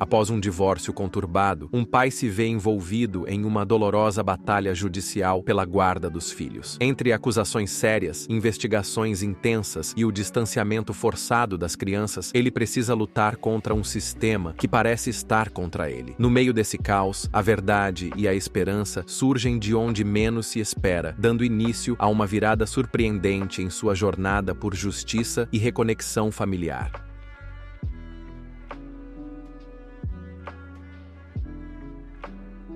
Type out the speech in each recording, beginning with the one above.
Após um divórcio conturbado, um pai se vê envolvido em uma dolorosa batalha judicial pela guarda dos filhos. Entre acusações sérias, investigações intensas e o distanciamento forçado das crianças, ele precisa lutar contra um sistema que parece estar contra ele. No meio desse caos, a verdade e a esperança surgem de onde menos se espera, dando início a uma virada surpreendente em sua jornada por justiça e reconexão familiar.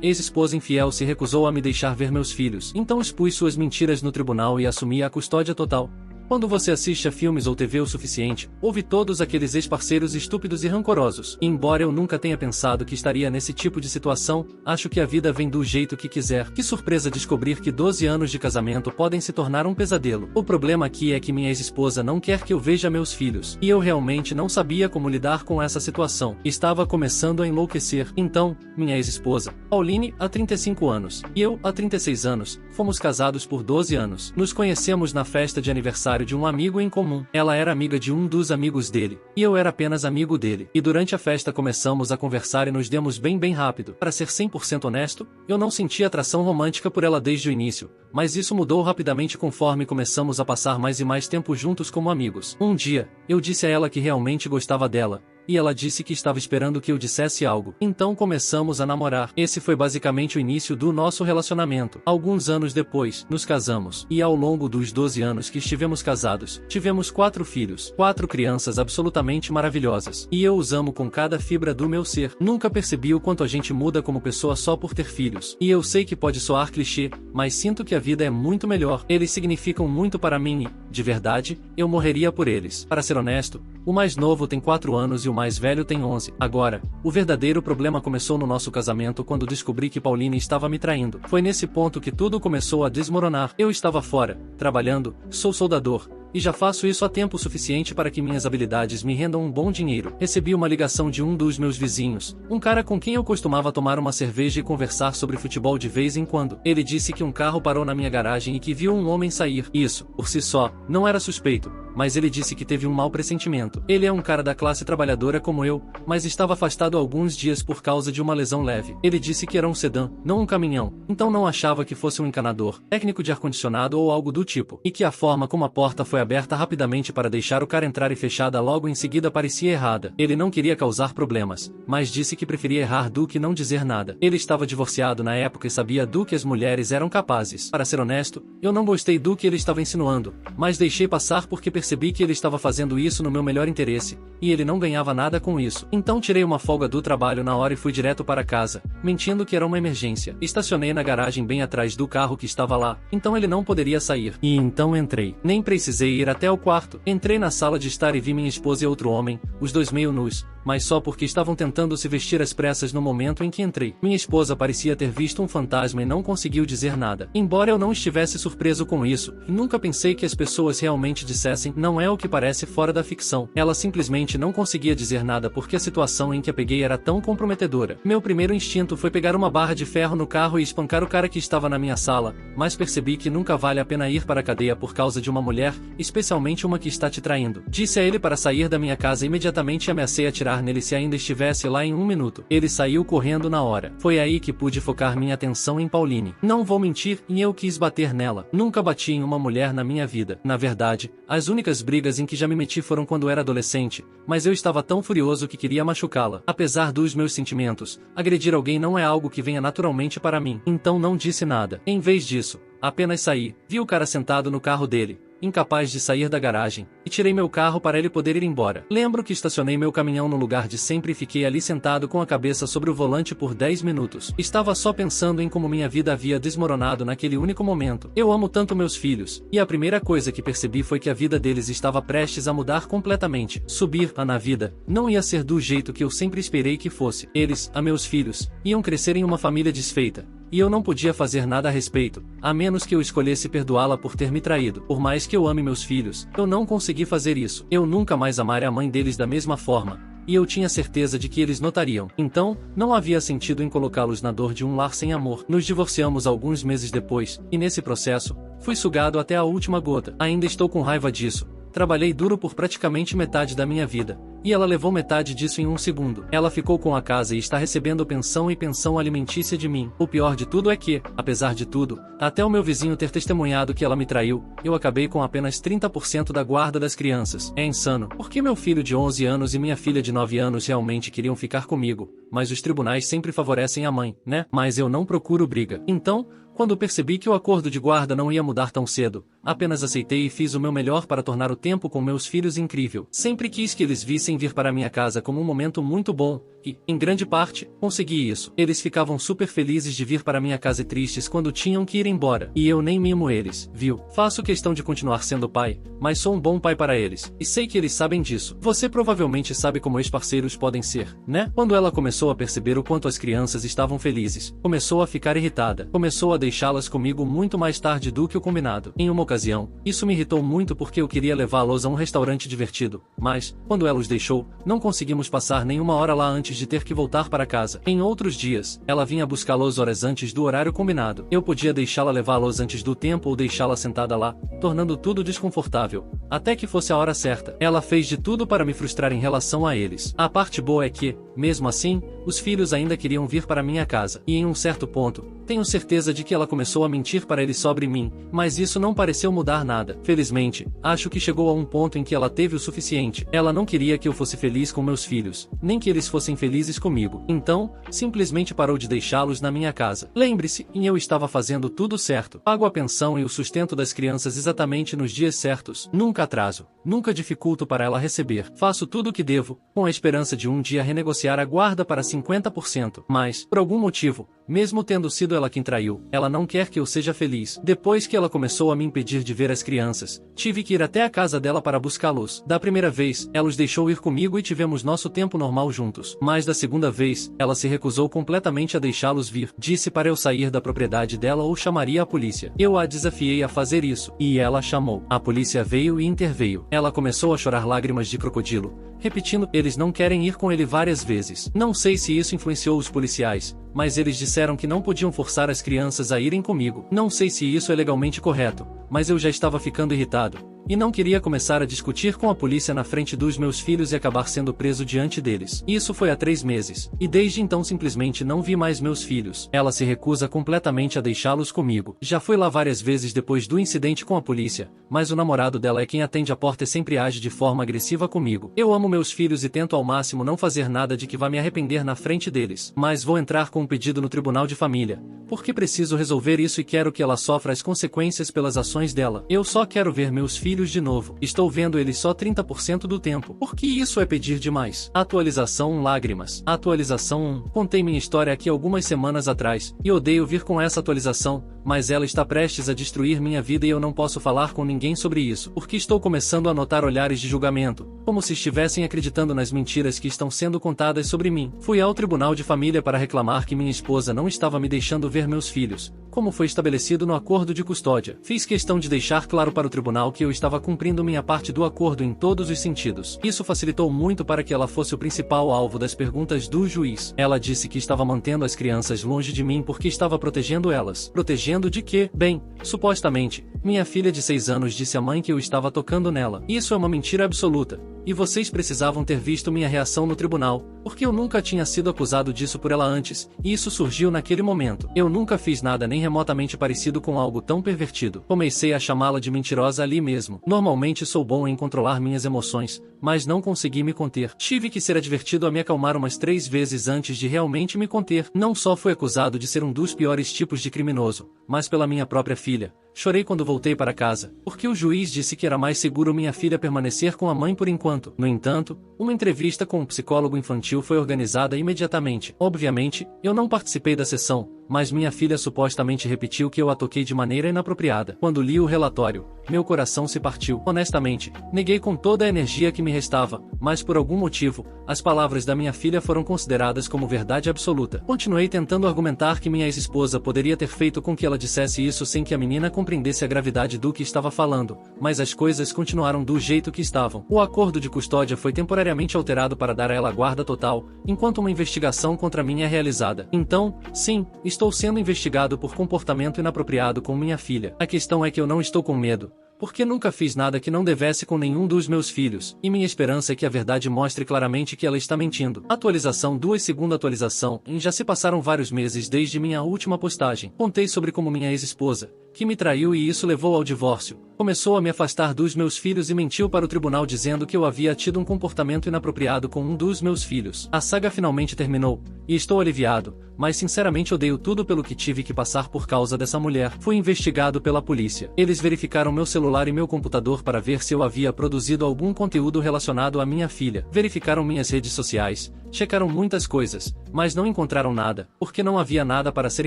Ex-esposa infiel se recusou a me deixar ver meus filhos, então expus suas mentiras no tribunal e assumi a custódia total. Quando você assiste a filmes ou TV o suficiente, ouve todos aqueles ex-parceiros estúpidos e rancorosos. E embora eu nunca tenha pensado que estaria nesse tipo de situação, acho que a vida vem do jeito que quiser. Que surpresa descobrir que 12 anos de casamento podem se tornar um pesadelo. O problema aqui é que minha ex-esposa não quer que eu veja meus filhos. E eu realmente não sabia como lidar com essa situação. Estava começando a enlouquecer. Então, minha ex-esposa, Pauline, há 35 anos, e eu, há 36 anos, fomos casados por 12 anos. Nos conhecemos na festa de aniversário de um amigo em comum. Ela era amiga de um dos amigos dele, e eu era apenas amigo dele. E durante a festa começamos a conversar e nos demos bem rápido. Para ser 100% honesto, eu não senti atração romântica por ela desde o início, mas isso mudou rapidamente conforme começamos a passar mais e mais tempo juntos como amigos. Um dia, eu disse a ela que realmente gostava dela, e ela disse que estava esperando que eu dissesse algo. Então começamos a namorar. Esse foi basicamente o início do nosso relacionamento. Alguns anos depois, nos casamos. E ao longo dos 12 anos que estivemos casados, tivemos 4 filhos. 4 crianças absolutamente maravilhosas. E eu os amo com cada fibra do meu ser. Nunca percebi o quanto a gente muda como pessoa só por ter filhos. E eu sei que pode soar clichê, mas sinto que a vida é muito melhor. Eles significam muito para mim e, de verdade, eu morreria por eles. Para ser honesto, o mais novo tem 4 anos e o mais velho tem 11. Agora, o verdadeiro problema começou no nosso casamento quando descobri que Pauline estava me traindo. Foi nesse ponto que tudo começou a desmoronar. Eu estava fora, trabalhando, sou soldador, e já faço isso há tempo suficiente para que minhas habilidades me rendam um bom dinheiro. Recebi uma ligação de um dos meus vizinhos, um cara com quem eu costumava tomar uma cerveja e conversar sobre futebol de vez em quando. Ele disse que um carro parou na minha garagem e que viu um homem sair. Isso, por si só, não era suspeito, mas ele disse que teve um mau pressentimento. Ele é um cara da classe trabalhadora como eu, mas estava afastado há alguns dias por causa de uma lesão leve. Ele disse que era um sedã, não um caminhão, então não achava que fosse um encanador, técnico de ar-condicionado ou algo do tipo, e que a forma como a porta foi aberta rapidamente para deixar o cara entrar e fechada logo em seguida parecia errada. Ele não queria causar problemas, mas disse que preferia errar do que não dizer nada. Ele estava divorciado na época e sabia do que as mulheres eram capazes. Para ser honesto, eu não gostei do que ele estava insinuando, mas deixei passar porque percebi que ele estava fazendo isso no meu melhor interesse, e ele não ganhava nada com isso. Então tirei uma folga do trabalho na hora e fui direto para casa, mentindo que era uma emergência. Estacionei na garagem bem atrás do carro que estava lá, então ele não poderia sair. E então entrei. Nem precisei ir até o quarto. Entrei na sala de estar e vi minha esposa e outro homem, os dois meio nus, mas só porque estavam tentando se vestir às pressas no momento em que entrei. Minha esposa parecia ter visto um fantasma e não conseguiu dizer nada. Embora eu não estivesse surpreso com isso, nunca pensei que as pessoas realmente dissessem, não é o que parece fora da ficção. Ela simplesmente não conseguia dizer nada porque a situação em que a peguei era tão comprometedora. Meu primeiro instinto foi pegar uma barra de ferro no carro e espancar o cara que estava na minha sala, mas percebi que nunca vale a pena ir para a cadeia por causa de uma mulher, especialmente uma que está te traindo. Disse a ele para sair da minha casa imediatamente e ameacei atirar nele se ainda estivesse lá em 1 minuto. Ele saiu correndo na hora. Foi aí que pude focar minha atenção em Pauline. Não vou mentir, e eu quis bater nela. Nunca bati em uma mulher na minha vida. Na verdade, as únicas brigas em que já me meti foram quando era adolescente, mas eu estava tão furioso que queria machucá-la. Apesar dos meus sentimentos, agredir alguém não é algo que venha naturalmente para mim. Então não disse nada. Em vez disso, apenas saí, vi o cara sentado no carro dele, incapaz de sair da garagem, e tirei meu carro para ele poder ir embora. Lembro que estacionei meu caminhão no lugar de sempre e fiquei ali sentado com a cabeça sobre o volante por 10 minutos. Estava só pensando em como minha vida havia desmoronado naquele único momento. Eu amo tanto meus filhos, e a primeira coisa que percebi foi que a vida deles estava prestes a mudar completamente. Subir na vida não ia ser do jeito que eu sempre esperei que fosse. Eles, meus filhos, iam crescer em uma família desfeita, e eu não podia fazer nada a respeito, a menos que eu escolhesse perdoá-la por ter me traído. Por mais que eu ame meus filhos, eu não consegui fazer isso. Eu nunca mais amaria a mãe deles da mesma forma, e eu tinha certeza de que eles notariam. Então, não havia sentido em colocá-los na dor de um lar sem amor. Nos divorciamos alguns meses depois, e nesse processo, fui sugado até a última gota. Ainda estou com raiva disso. Trabalhei duro por praticamente metade da minha vida, e ela levou metade disso em um segundo. Ela ficou com a casa e está recebendo pensão e pensão alimentícia de mim. O pior de tudo é que, apesar de tudo, até o meu vizinho ter testemunhado que ela me traiu, eu acabei com apenas 30% da guarda das crianças. É insano. Porque meu filho de 11 anos e minha filha de 9 anos realmente queriam ficar comigo, mas os tribunais sempre favorecem a mãe, né? Mas eu não procuro briga. Então, quando percebi que o acordo de guarda não ia mudar tão cedo, apenas aceitei e fiz o meu melhor para tornar o tempo com meus filhos incrível. Sempre quis que eles vissem vir para minha casa como um momento muito bom, e, em grande parte, consegui isso. Eles ficavam super felizes de vir para minha casa e tristes quando tinham que ir embora. E eu nem mimo eles, viu? Faço questão de continuar sendo pai, mas sou um bom pai para eles, e sei que eles sabem disso. Você provavelmente sabe como ex-parceiros podem ser, né? Quando ela começou a perceber o quanto as crianças estavam felizes, começou a ficar irritada, começou a deixá-las comigo muito mais tarde do que o combinado. Em uma ocasião, isso me irritou muito porque eu queria levá-los a um restaurante divertido, mas, quando ela os deixou, não conseguimos passar nenhuma hora lá antes de ter que voltar para casa. Em outros dias, ela vinha buscá-los horas antes do horário combinado. Eu podia deixá-la levá-los antes do tempo ou deixá-la sentada lá, tornando tudo desconfortável, até que fosse a hora certa. Ela fez de tudo para me frustrar em relação a eles. A parte boa é que, mesmo assim, os filhos ainda queriam vir para minha casa, e em um certo ponto, tenho certeza de que ela começou a mentir para eles sobre mim, mas isso não pareceu mudar nada. Felizmente, acho que chegou a um ponto em que ela teve o suficiente. Ela não queria que eu fosse feliz com meus filhos, nem que eles fossem felizes comigo. Então, simplesmente parou de deixá-los na minha casa. Lembre-se, eu estava fazendo tudo certo. Pago a pensão e o sustento das crianças exatamente nos dias certos. Nunca atraso, nunca dificulto para ela receber. Faço tudo o que devo, com a esperança de um dia renegociar a guarda para 50%. Mas, por algum motivo, mesmo tendo sido ela quem traiu, ela não quer que eu seja feliz. Depois que ela começou a me impedir de ver as crianças, tive que ir até a casa dela para buscá-los. Da primeira vez, ela os deixou ir comigo e tivemos nosso tempo normal juntos. Mas da segunda vez, ela se recusou completamente a deixá-los vir. Disse para eu sair da propriedade dela ou chamaria a polícia. Eu a desafiei a fazer isso, e ela chamou. A polícia veio e interveio. Ela começou a chorar lágrimas de crocodilo, repetindo, eles não querem ir com ele várias vezes. Não sei se isso influenciou os policiais, mas eles disseram que não podiam forçar as crianças a irem comigo. Não sei se isso é legalmente correto, mas eu já estava ficando irritado, e não queria começar a discutir com a polícia na frente dos meus filhos e acabar sendo preso diante deles. Isso foi há 3 meses, e desde então simplesmente não vi mais meus filhos. Ela se recusa completamente a deixá-los comigo. Já fui lá várias vezes depois do incidente com a polícia, mas o namorado dela é quem atende a porta e sempre age de forma agressiva comigo. Eu amo meus filhos e tento ao máximo não fazer nada de que vá me arrepender na frente deles, mas vou entrar com um pedido no tribunal de família, porque preciso resolver isso e quero que ela sofra as consequências pelas ações dela. Eu só quero ver meus filhos de novo. Estou vendo eles só 30% do tempo. Por que isso é pedir demais? Atualização 1 lágrimas. Atualização 1. Contei minha história aqui algumas semanas atrás, e odeio vir com essa atualização, mas ela está prestes a destruir minha vida e eu não posso falar com ninguém sobre isso, porque estou começando a notar olhares de julgamento, como se estivessem acreditando nas mentiras que estão sendo contadas sobre mim. Fui ao tribunal de família para reclamar que minha esposa não estava me deixando ver meus filhos, como foi estabelecido no acordo de custódia. Fiz questão de deixar claro para o tribunal que eu estava cumprindo minha parte do acordo em todos os sentidos. Isso facilitou muito para que ela fosse o principal alvo das perguntas do juiz. Ela disse que estava mantendo as crianças longe de mim porque estava protegendo elas. Protegendo de quê? Bem, supostamente, minha filha de 6 anos disse à mãe que eu estava tocando nela. Isso é uma mentira absoluta. E vocês precisavam ter visto minha reação no tribunal, porque eu nunca tinha sido acusado disso por ela antes, e isso surgiu naquele momento. Eu nunca fiz nada nem remotamente parecido com algo tão pervertido. Comecei a chamá-la de mentirosa ali mesmo. Normalmente sou bom em controlar minhas emoções, mas não consegui me conter. Tive que ser advertido a me acalmar umas 3 vezes antes de realmente me conter. Não só fui acusado de ser um dos piores tipos de criminoso, mas pela minha própria filha. Chorei quando voltei para casa, porque o juiz disse que era mais seguro minha filha permanecer com a mãe por enquanto. No entanto, uma entrevista com um psicólogo infantil foi organizada imediatamente. Obviamente, eu não participei da sessão, mas minha filha supostamente repetiu que eu a toquei de maneira inapropriada. Quando li o relatório, meu coração se partiu. Honestamente, neguei com toda a energia que me restava, mas por algum motivo, as palavras da minha filha foram consideradas como verdade absoluta. Continuei tentando argumentar que minha ex-esposa poderia ter feito com que ela dissesse isso sem que a menina compreendesse a gravidade do que estava falando, mas as coisas continuaram do jeito que estavam. O acordo de custódia foi temporariamente alterado para dar a ela guarda total, enquanto uma investigação contra mim é realizada. Então, sim, estou sendo investigado por comportamento inapropriado com minha filha. A questão é que eu não estou com medo, porque nunca fiz nada que não devesse com nenhum dos meus filhos, e minha esperança é que a verdade mostre claramente que ela está mentindo. Atualização 2. Segunda atualização, já se passaram vários meses desde minha última postagem. Contei sobre como minha ex-esposa, que me traiu e isso levou ao divórcio, começou a me afastar dos meus filhos e mentiu para o tribunal dizendo que eu havia tido um comportamento inapropriado com um dos meus filhos. A saga finalmente terminou, e estou aliviado, mas sinceramente odeio tudo pelo que tive que passar por causa dessa mulher. Fui investigado pela polícia. Eles verificaram meu celular e meu computador para ver se eu havia produzido algum conteúdo relacionado à minha filha. Verificaram minhas redes sociais, checaram muitas coisas, mas não encontraram nada, porque não havia nada para ser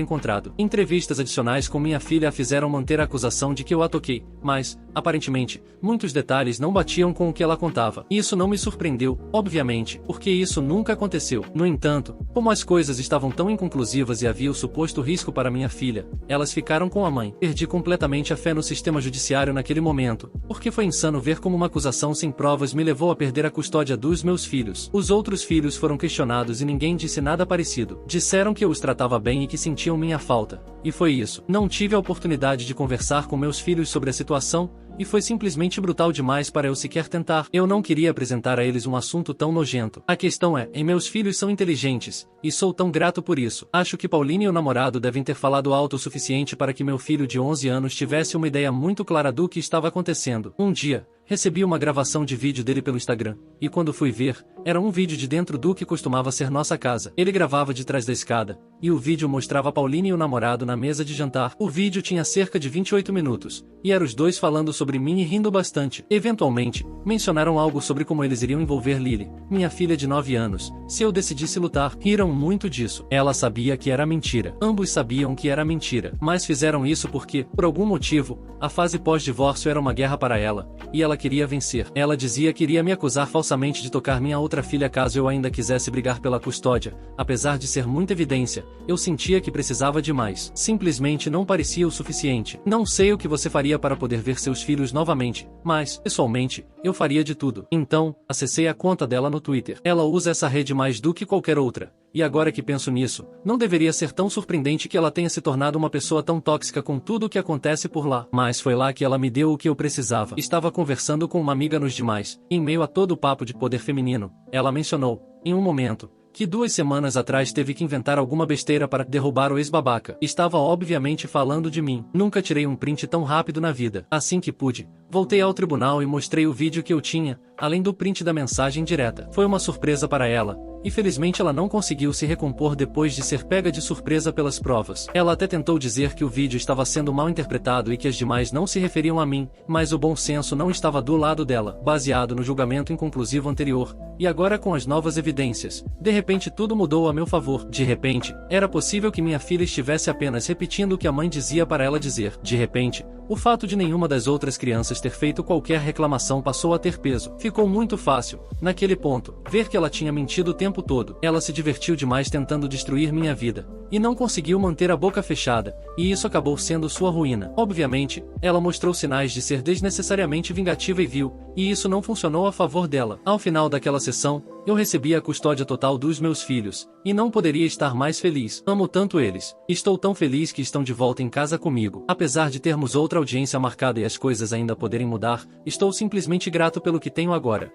encontrado. Entrevistas adicionais com minha filha a fizeram manter a acusação de que eu a toquei, mas, aparentemente, muitos detalhes não batiam com o que ela contava. Isso não me surpreendeu, obviamente, porque isso nunca aconteceu. No entanto, como as coisas estavam tão inconclusivas e havia o suposto risco para minha filha, elas ficaram com a mãe. Perdi completamente a fé no sistema judiciário naquele momento, porque foi insano ver como uma acusação sem provas me levou a perder a custódia dos meus filhos. Os outros filhos foram questionados e ninguém disse nada parecido. Disseram que eu os tratava bem e que sentiam minha falta. E foi isso. Não tive a oportunidade de conversar com meus filhos sobre a situação, e foi simplesmente brutal demais para eu sequer tentar. Eu não queria apresentar a eles um assunto tão nojento. A questão é, meus filhos são inteligentes, e sou tão grato por isso. Acho que Pauline e o namorado devem ter falado alto o suficiente para que meu filho de 11 anos tivesse uma ideia muito clara do que estava acontecendo. Um dia, recebi uma gravação de vídeo dele pelo Instagram, e quando fui ver, era um vídeo de dentro do que costumava ser nossa casa. Ele gravava de trás da escada, e o vídeo mostrava Pauline e o namorado na mesa de jantar. O vídeo tinha cerca de 28 minutos, e eram os dois falando sobre mim e rindo bastante. Eventualmente, mencionaram algo sobre como eles iriam envolver Lily, minha filha de 9 anos, se eu decidisse lutar. Riram muito disso. Ela sabia que era mentira. Ambos sabiam que era mentira, mas fizeram isso porque, por algum motivo, a fase pós-divórcio era uma guerra para ela, e ela queria vencer. Ela dizia que iria me acusar falsamente de tocar minha outra filha caso eu ainda quisesse brigar pela custódia. Apesar de ser muita evidência, eu sentia que precisava de mais. Simplesmente não parecia o suficiente. Não sei o que você faria para poder ver seus filhos novamente, mas, pessoalmente, eu faria de tudo. Então, acessei a conta dela no Twitter. Ela usa essa rede mais do que qualquer outra. E agora que penso nisso, não deveria ser tão surpreendente que ela tenha se tornado uma pessoa tão tóxica com tudo o que acontece por lá. Mas foi lá que ela me deu o que eu precisava. Estava conversando com uma amiga nos demais, e em meio a todo o papo de poder feminino, ela mencionou, em um momento, que 2 semanas atrás teve que inventar alguma besteira para derrubar o ex-babaca. Estava obviamente falando de mim. Nunca tirei um print tão rápido na vida. Assim que pude, voltei ao tribunal e mostrei o vídeo que eu tinha, além do print da mensagem direta. Foi uma surpresa para ela, e felizmente ela não conseguiu se recompor depois de ser pega de surpresa pelas provas. Ela até tentou dizer que o vídeo estava sendo mal interpretado e que as demais não se referiam a mim, mas o bom senso não estava do lado dela, baseado no julgamento inconclusivo anterior, e agora com as novas evidências. De repente tudo mudou a meu favor. De repente, era possível que minha filha estivesse apenas repetindo o que a mãe dizia para ela dizer. De repente, o fato de nenhuma das outras crianças ter feito qualquer reclamação passou a ter peso. Ficou muito fácil, naquele ponto, ver que ela tinha mentido o tempo todo. Ela se divertiu demais tentando destruir minha vida, e não conseguiu manter a boca fechada, e isso acabou sendo sua ruína. Obviamente, ela mostrou sinais de ser desnecessariamente vingativa e vil, e isso não funcionou a favor dela. Ao final daquela sessão, eu recebi a custódia total dos meus filhos, e não poderia estar mais feliz. Amo tanto eles. Estou tão feliz que estão de volta em casa comigo. Apesar de termos outra audiência marcada e as coisas ainda poderem mudar, estou simplesmente grato pelo que tenho agora.